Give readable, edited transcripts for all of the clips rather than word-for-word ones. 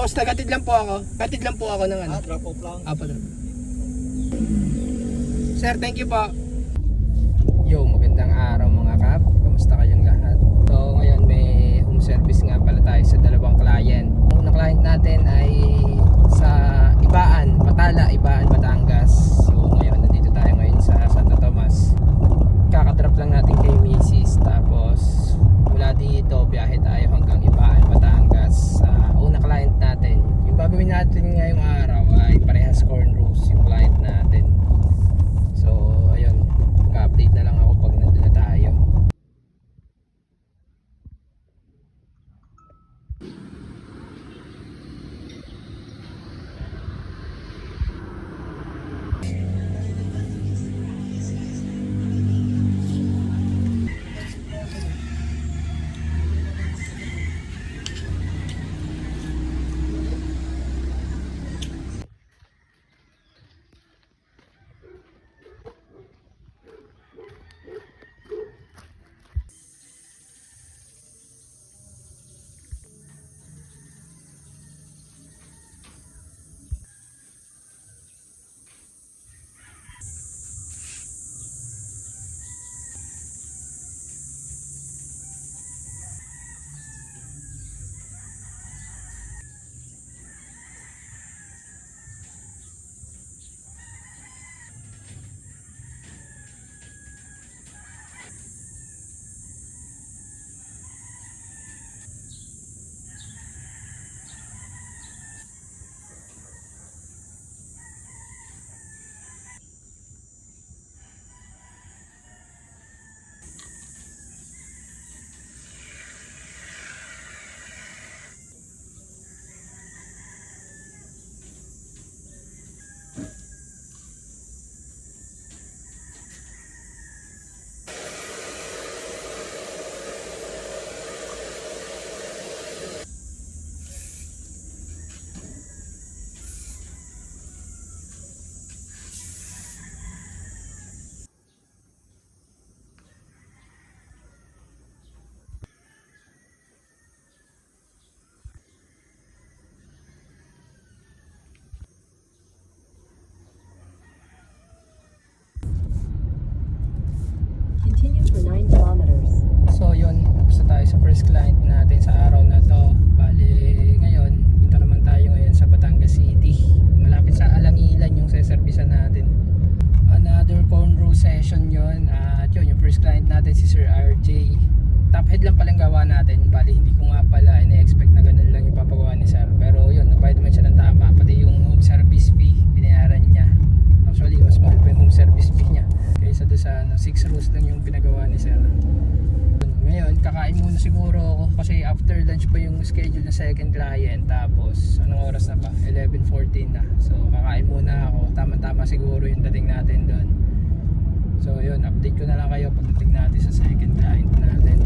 boss, tagatid lang po ako. Gatid lang po ako ng ano. Drop off lang. Apo, drop. Sir, thank you po. Yo, magandang araw mga kap. Kamusta kayong lahat? So, ngayon may home service nga pala tayo sa dalawang client. Ang unang client natin ay sa Ibaan, Matala, Ibaan, Batangas. So, ngayon nandito tayo ngayon sa Santo Tomas. Kakadrop lang natin kay Mrs. Tapos, mula dito, biyahe tayo hanggang Ibaan, Batangas. Sa unang client natin. Yung gagawin natin ngayong araw ay parehas cornrows yung client natin. So, ayun, ka-update na lang ako pag nandun na tayo. Continue for 9 kilometers. So yun, tapos na tayo sa first client natin sa araw na to. Bali ngayon, punta naman tayo ngayon sa Batangas City. Malapit sa Alangilan yung seservisan natin. Another cornrow session yun. At yun, yung first client natin si Sir RJ. Top head lang palang gawa natin. Bali hindi ko nga pala ina-expect na ganun lang yung papagawa ni Sir. Pero yun, nagbayad naman siya ng tama. Pati yung home service fee, binayaran niya. Actually, mas mahal pa yung home service fee niya. Kaysa doon sa 6 rows lang yung pinagawa ni Sir. Ngayon, kakain muna siguro ako kasi after lunch pa yung schedule ng second client. Tapos, anong oras na ba? 11:14 na. So, kakain muna ako. Tama-tama siguro yung dating natin doon. So, yun. Update ko na lang kayo pagdating natin sa second client natin.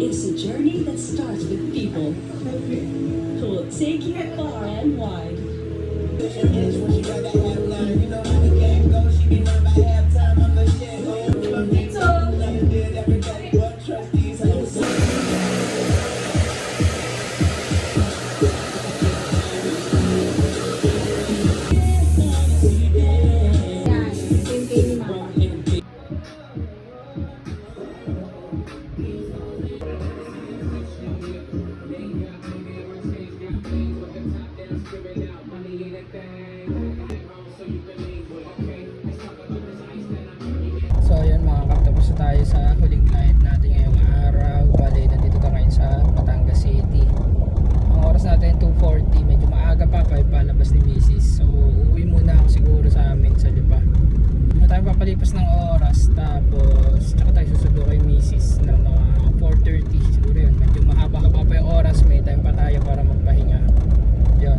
It's a journey that starts with people who will take you far and wide. makalipas ng oras, tapos tsaka tayo susundo kay Mrs. ng mga 4:30 siguro yun. Medyo mahaba-haba pa yung oras, may time pa tayo para magpahinga. Yun.